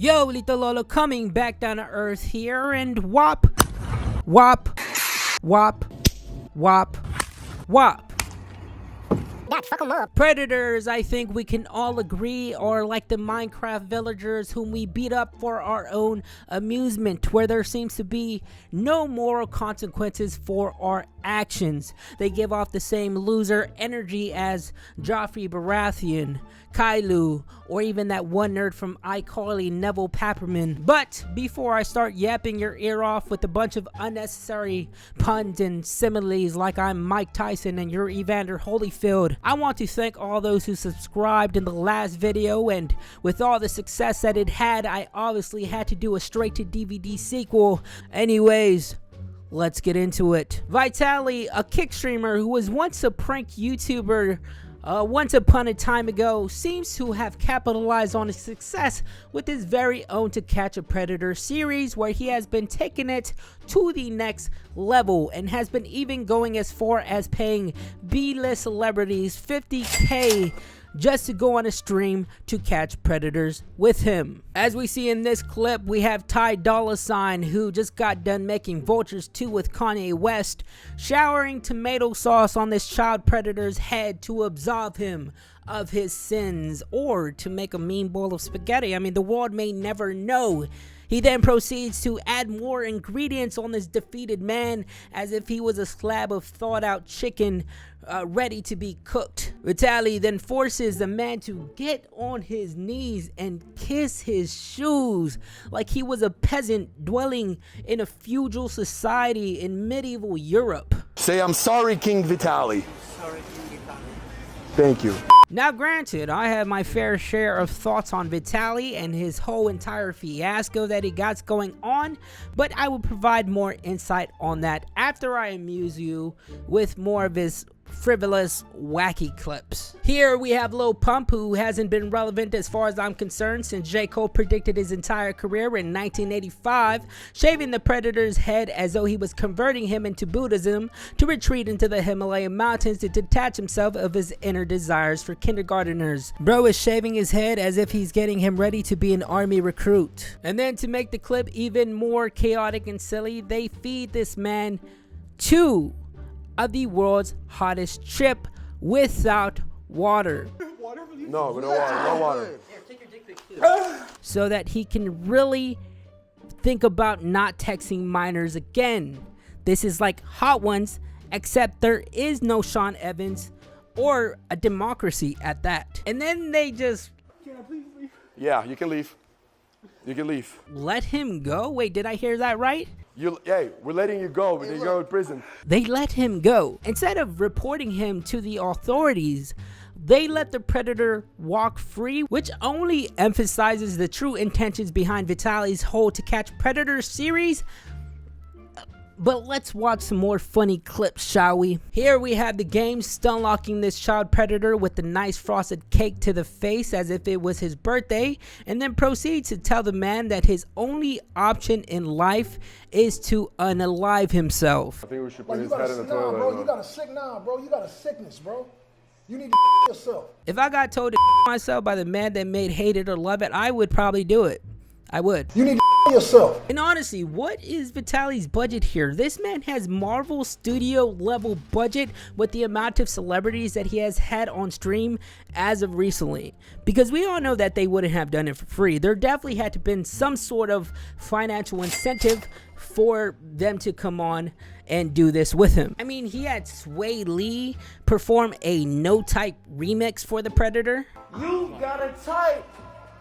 Yo, Lito Lolo coming back down to earth here, and wop, wop, wop, wop, wop. Fuck 'em up. Predators, I think we can all agree, are like the Minecraft villagers whom we beat up for our own amusement, where there seems to be no moral consequences for our actions. They give off the same loser energy as Joffrey Baratheon, Kylo, or even that one nerd from iCarly, Neville Papperman. But before I start yapping your ear off with a bunch of unnecessary puns and similes like I'm Mike Tyson and you're Evander Holyfield, I want to thank all those who subscribed in the last video, and with all the success that it had, I obviously had to do a straight to DVD sequel. Anyways, let's get into it. Vitali, a kick streamer who was once a prank YouTuber once upon a time ago, seems to have capitalized on his success with his very own To Catch a Predator series, where he has been taking it to the next level and has been even going as far as paying B-list celebrities $50K just to go on a stream to catch predators with him. As we see in this clip, we have Ty Dolla $ign, who just got done making Vultures 2 with Kanye West, showering tomato sauce on this child predator's head to absolve him of his sins, or to make a mean bowl of spaghetti. I mean, the world may never know. He then proceeds to add more ingredients on this defeated man as if he was a slab of thawed out chicken ready to be cooked. Vitali then forces the man to get on his knees and kiss his shoes like he was a peasant dwelling in a feudal society in medieval Europe. Say, I'm sorry, King Vitali. Thank you. Now granted, I have my fair share of thoughts on Vitali and his whole entire fiasco that he got going on, but I will provide more insight on that after I amuse you with more of his frivolous, wacky clips. Here we have Lil Pump, who hasn't been relevant as far as I'm concerned since J. Cole predicted his entire career in 1985, shaving the Predator's head as though he was converting him into Buddhism to retreat into the Himalayan mountains to detach himself of his inner desires for kindergarteners. Bro is shaving his head as if he's getting him ready to be an army recruit. And then to make the clip even more chaotic and silly, they feed this man two of the world's hottest chip without water. No, no water, no water. So that he can really think about not texting minors again. This is like Hot Ones, except there is no Sean Evans or a democracy at that. And then they just... Can I please leave? Yeah, you can leave. You can leave. Let him go? Wait, did I hear that right? Hey, we're letting you go, but you go to prison. They let him go. Instead of reporting him to the authorities, they let the predator walk free, which only emphasizes the true intentions behind Vitali's whole To Catch Predator series. But let's watch some more funny clips, shall we? Here we have the game stunlocking this child predator with the nice frosted cake to the face as if it was his birthday, and then proceeds to tell the man that his only option in life is to unalive himself. I think we should put his head in the toilet. Bro, you got a sickness, bro. You need to yourself. If I got told to myself by the man that made Hate It or Love It, I would probably do it. I would. You need to yourself. And honestly, what is Vitali's budget here? This man has Marvel Studio level budget with the amount of celebrities that he has had on stream as of recently. Because we all know that they wouldn't have done it for free. There definitely had to have been some sort of financial incentive for them to come on and do this with him. I mean, he had Sway Lee perform a No Type remix for the Predator. You got a type.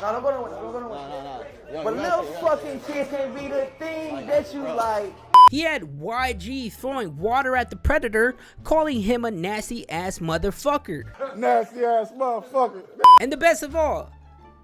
No. But little fucking kid can't be the thing that you like. He had YG throwing water at the Predator, calling him a nasty ass motherfucker. Nasty ass motherfucker. And the best of all,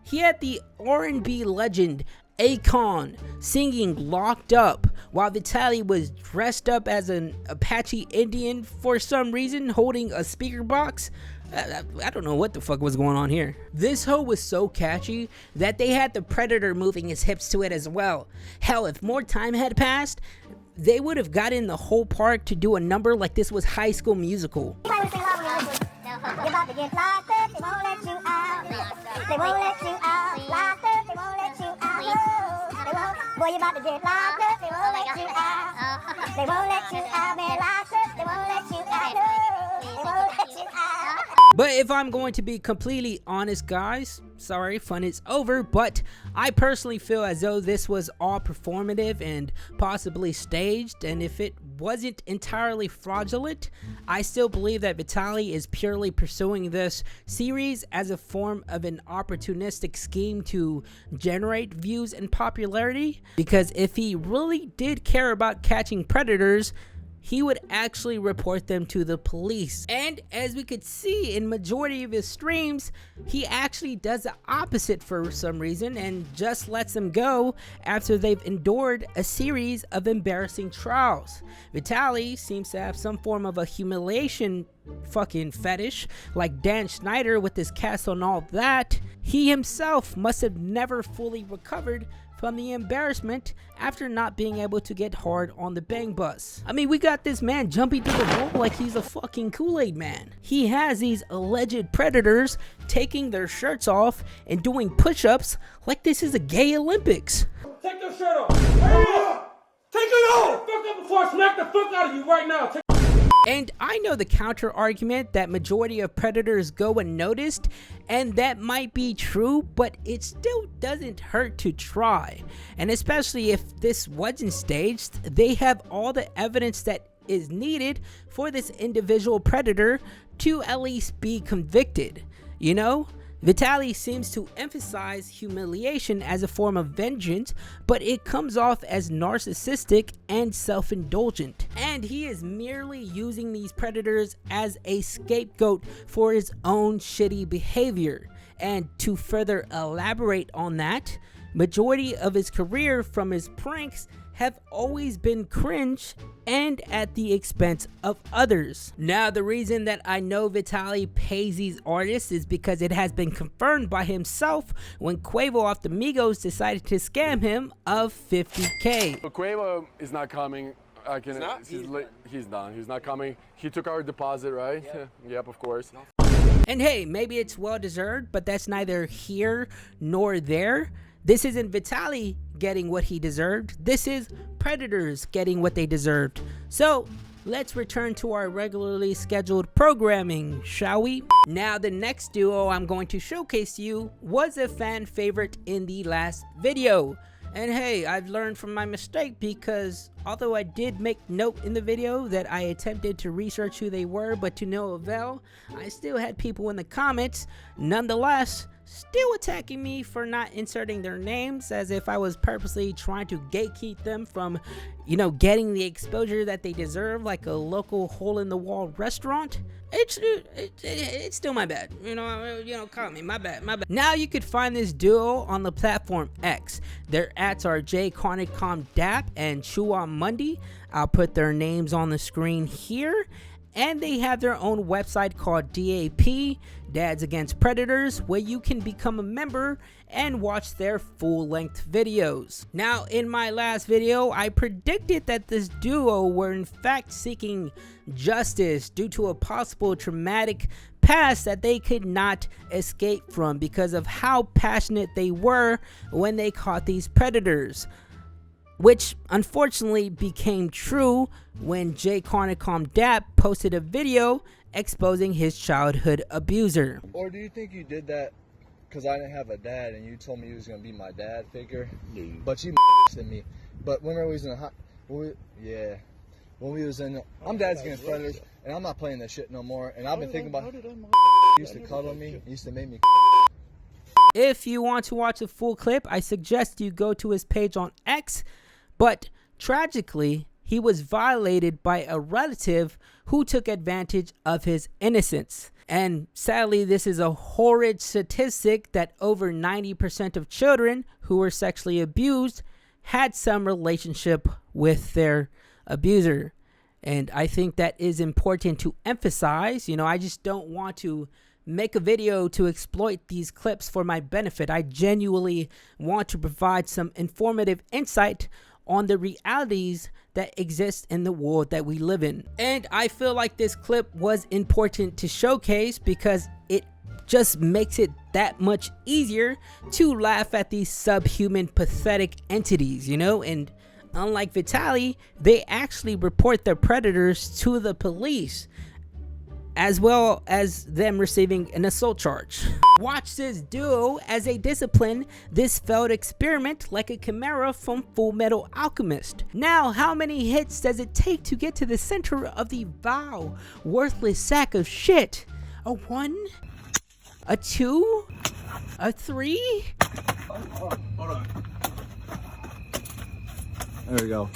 he had the R&B legend Akon singing Locked Up while Vitali was dressed up as an Apache Indian for some reason, holding a speaker box. I don't know what the fuck was going on here. This hoe was so catchy that they had the Predator moving his hips to it as well. Hell, if more time had passed, they would have gotten the whole park to do a number like this was High School Musical. You're about to get locked up, they won't let you out. They won't let you out. Locked up, they won't let you out. Boy, you about to get locked up. They won't let you out. They won't let you out. Man, locked up. They won't let you out. No, they won't let you out. But if I'm going to be completely honest, guys, sorry, fun is over, but I personally feel as though this was all performative and possibly staged, and if it wasn't entirely fraudulent, I still believe that Vitali is purely pursuing this series as a form of an opportunistic scheme to generate views and popularity, because if he really did care about catching predators, he would actually report them to the police. And as we could see in majority of his streams, he actually does the opposite for some reason and just lets them go after they've endured a series of embarrassing trials. Vitali seems to have some form of a humiliation fucking fetish like Dan Schneider with his cast and all that. He himself must have never fully recovered from the embarrassment after not being able to get hard on the bang bus. I mean, we got this man jumping through the wall like he's a fucking Kool-Aid man. He has these alleged predators taking their shirts off and doing push-ups like this is a gay Olympics. Take your shirt off. Take it off. Fuck up before I smack the fuck out of you right now. And I know the counter argument that majority of predators go unnoticed, and that might be true, but it still doesn't hurt to try. And especially if this wasn't staged, they have all the evidence that is needed for this individual predator to at least be convicted, you know? Vitali seems to emphasize humiliation as a form of vengeance, but it comes off as narcissistic and self-indulgent. And he is merely using these predators as a scapegoat for his own shitty behavior. And to further elaborate on that, majority of his career from his pranks have always been cringe and at the expense of others. Now, the reason that I know Vitali pays these artists is because it has been confirmed by himself when Quavo off the Migos decided to scam him of $50K. But Quavo is not coming. He's done. He's not coming. He took our deposit, right? Yep, of course. And hey, maybe it's well deserved, but that's neither here nor there. This isn't Vitali getting what he deserved. This is predators getting what they deserved. So let's return to our regularly scheduled programming, shall we? Now, the next duo I'm going to showcase to you was a fan favorite in the last video. And hey, I've learned from my mistake, because although I did make note in the video that I attempted to research who they were, but to no avail, I still had people in the comments, nonetheless, still attacking me for not inserting their names, as if I was purposely trying to gatekeep them from, you know, getting the exposure that they deserve, like a local hole-in-the-wall restaurant. It's still my bad. You know, call me. My bad. Now you could find this duo on the platform X. Their ats are JCarnicomDap and Chua Mundi. I'll put their names on the screen here. And they have their own website called DAP, Dads Against Predators, where you can become a member and watch their full-length videos. Now, in my last video, I predicted that this duo were in fact seeking justice due to a possible traumatic past that they could not escape from because of how passionate they were when they caught these predators, which unfortunately became true when JCarnicomDap posted a video exposing his childhood abuser. Or do you think you did that because I didn't have a dad and you told me you was going to be my dad figure? Yeah. But you in me. But when we was in when we was in, I'm Dads Against Predators, and I'm not playing that shit no more. And I've been thinking about, used to cuddle me, used to make me. If you want to watch a full clip, I suggest you go to his page on X. But tragically, he was violated by a relative who took advantage of his innocence. And sadly, this is a horrid statistic that over 90% of children who were sexually abused had some relationship with their abuser. And I think that is important to emphasize. You know, I just don't want to make a video to exploit these clips for my benefit. I genuinely want to provide some informative insight on the realities that exist in the world that we live in. And I feel like this clip was important to showcase because it just makes it that much easier to laugh at these subhuman, pathetic entities, you know? And unlike Vitali, they actually report their predators to the police, as well as them receiving an assault charge. Watch this duo as they discipline this failed experiment like a chimera from Full Metal Alchemist. Now, how many hits does it take to get to the center of the vile, worthless sack of shit? A 1? A 2? A 3? Hold on. There we go.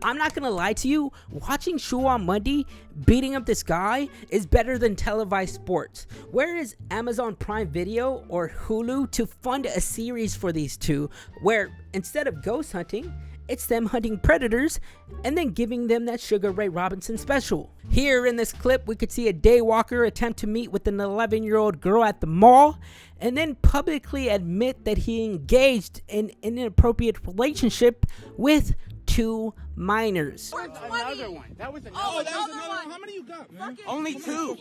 I'm not gonna lie to you, watching Shuan Monday beating up this guy is better than televised sports. Where is Amazon Prime Video or Hulu to fund a series for these two, where instead of ghost hunting, it's them hunting predators and then giving them that Sugar Ray Robinson special. Here in this clip, we could see a daywalker attempt to meet with an 11-year-old girl at the mall and then publicly admit that he engaged in an inappropriate relationship with 2 minors. Another one. That was another one. How many you got, man? Only 2.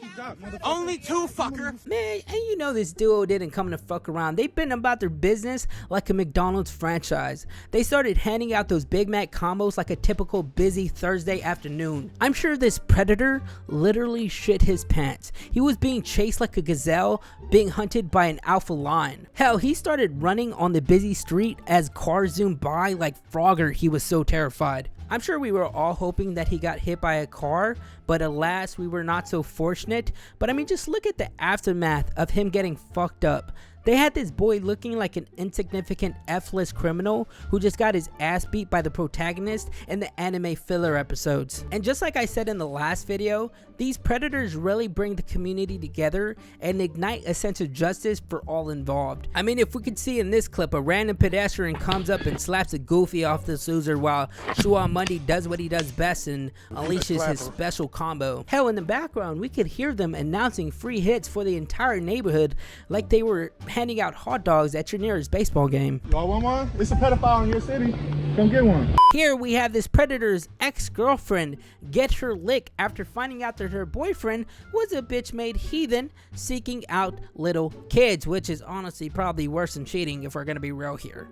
Only 2, fucker. Man, and you know this duo didn't come to fuck around. They've been about their business like a McDonald's franchise. They started handing out those Big Mac combos like a typical busy Thursday afternoon. I'm sure this predator literally shit his pants. He was being chased like a gazelle, being hunted by an alpha lion. Hell, he started running on the busy street as cars zoomed by like Frogger. He was so terrified. I'm sure we were all hoping that he got hit by a car, but alas, we were not so fortunate. But I mean, just look at the aftermath of him getting fucked up. They had this boy looking like an insignificant F-list criminal who just got his ass beat by the protagonist in the anime filler episodes. And just like I said in the last video, these predators really bring the community together and ignite a sense of justice for all involved. I mean, if we could see in this clip, a random pedestrian comes up and slaps a goofy off this loser while Shuan Monday does what he does best and unleashes his special combo. Hell, in the background, we could hear them announcing free hits for the entire neighborhood like they were handing out hot dogs at your nearest baseball game. Y'all want one? It's a pedophile in your city. Come get one. Here we have this predator's ex-girlfriend get her lick after finding out that her boyfriend was a bitch-made heathen seeking out little kids, which is honestly probably worse than cheating if we're gonna be real here.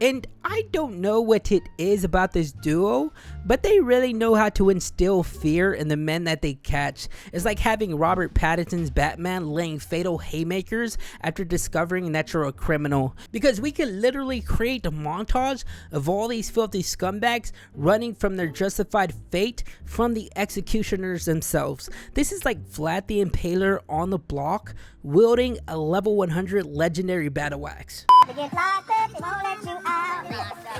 And I don't know what it is about this duo, but they really know how to instill fear in the men that they catch. It's like having Robert Pattinson's Batman laying fatal haymakers after discovering that you're a criminal. Because we could literally create a montage of all these filthy scumbags running from their justified fate from the executioners themselves. This is like Vlad the Impaler on the block wielding a level 100 legendary battle axe. They get locked up, they won't let you out.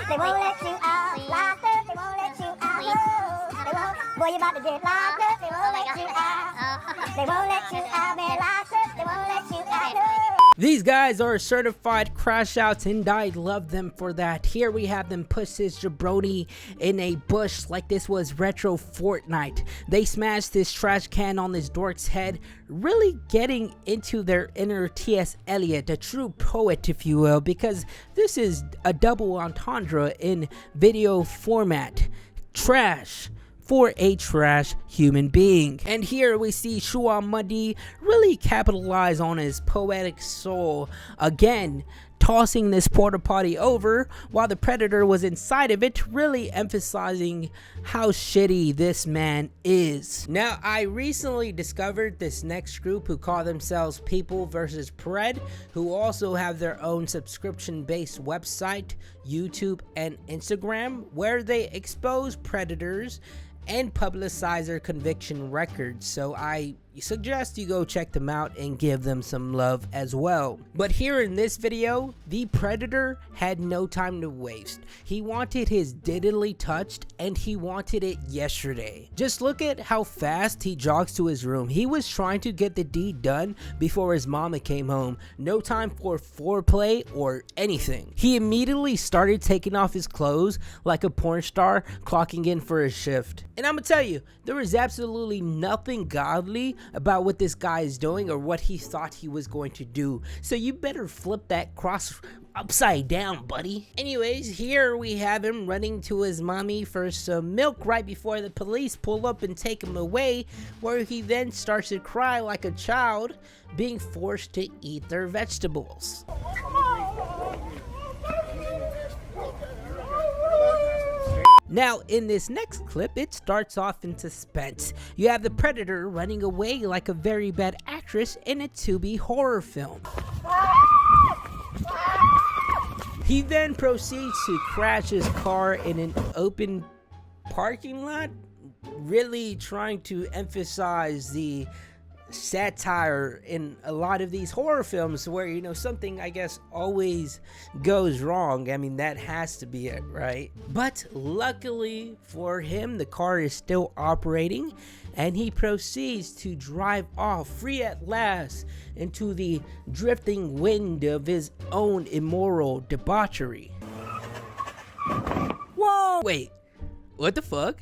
They won't let you out. Locked up, they won't let you out. No, they won't. Boy, you about to get locked up, they won't let you out. They won't let you out, man. Locked up, they won't let you out. No. These guys are certified crash outs and I love them for that. Here we have them push this jabroni in a bush like this was retro Fortnite. They smashed this trash can on this dork's head, really getting into their inner T.S. Eliot, a true poet if you will, because this is a double entendre in video format. Trash for a trash human being. And here we see Shuan Monday really capitalize on his poetic soul, again tossing this porta potty over while the predator was inside of it, really emphasizing how shitty this man is. Now, I recently discovered this next group who call themselves People vs. Pred, who also have their own subscription-based website, YouTube, and Instagram, where they expose predators and publicize their conviction records. So I suggest you go check them out and give them some love as well. But here in this video, the predator had no time to waste. He wanted his diddly touched and he wanted it yesterday. Just look at how fast he jogs to his room. He was trying to get the deed done before his mama came home. No time for foreplay or anything. He immediately started taking off his clothes like a porn star clocking in for his shift. And I'm gonna tell you, there is absolutely nothing godly about what this guy is doing or what he thought he was going to do. So you better flip that cross upside down, buddy. Anyways, here we have him running to his mommy for some milk right before the police pull up and take him away, where he then starts to cry like a child being forced to eat their vegetables. Now, in this next clip, it starts off in suspense. You have the predator running away like a very bad actress in a to-be horror film. He then proceeds to crash his car in an open parking lot, really trying to emphasize the satire in a lot of these horror films where, you know, something I guess always goes wrong. I mean, that has to be it, right? But luckily for him, the car is still operating and he proceeds to drive off free at last into the drifting wind of his own immoral debauchery. Whoa! Wait, what the fuck?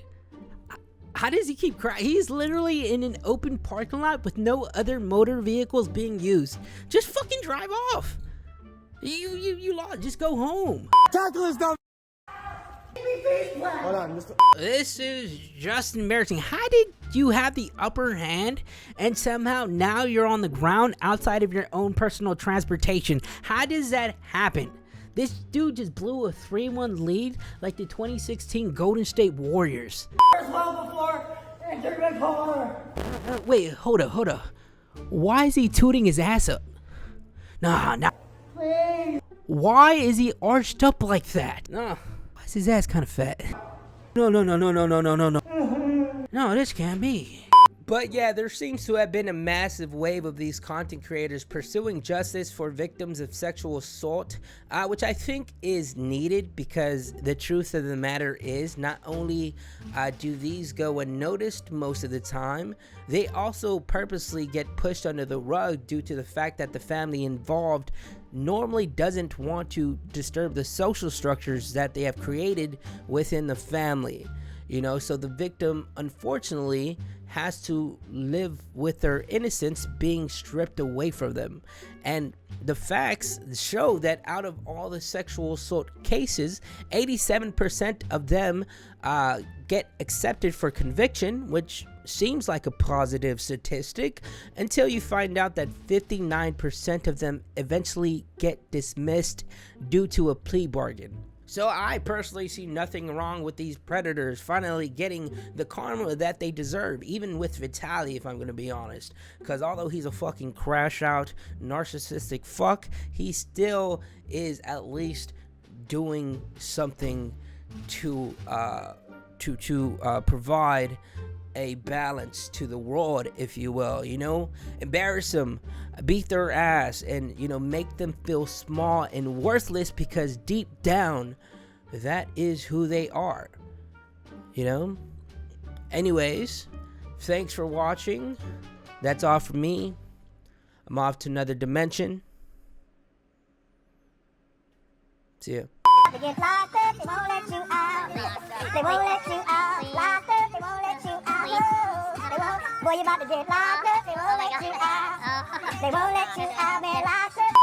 How does he keep crying? He's literally in an open parking lot with no other motor vehicles being used. Just fucking drive off. You lost. Just go home. Hold on, Mr. This is just embarrassing. How did you have the upper hand and somehow now you're on the ground outside of your own personal transportation? How does that happen? This dude just blew a 3-1 lead like the 2016 Golden State Warriors. Wait, hold up. Why is he tooting his ass up? Nah. Please. Why is he arched up like that? Nah. Why is his ass kind of fat? No. No, this can't be. But yeah, there seems to have been a massive wave of these content creators pursuing justice for victims of sexual assault, which I think is needed because the truth of the matter is not only do these go unnoticed most of the time, they also purposely get pushed under the rug due to the fact that the family involved normally doesn't want to disturb the social structures that they have created within the family. You know, so the victim unfortunately has to live with their innocence being stripped away from them. And the facts show that out of all the sexual assault cases, 87% of them get accepted for conviction, which seems like a positive statistic, until you find out that 59% of them eventually get dismissed due to a plea bargain. So I personally see nothing wrong with these predators finally getting the karma that they deserve, even with Vitali, if I'm going to be honest. Because although he's a fucking crash out, narcissistic fuck, he still is at least doing something to provide a balance to the world, if you will, you know, embarrass them, beat their ass, and, you know, make them feel small and worthless because deep down, that is who they are, you know. Anyways, thanks for watching. That's all from me. I'm off to another dimension. See ya. They get locked up, they won't let you out. They won't let you out. Locked up, they won't let you out. Whoa, they won't. Boy, you about to get locked up, they won't let you out. They won't let you out, man. Locked up.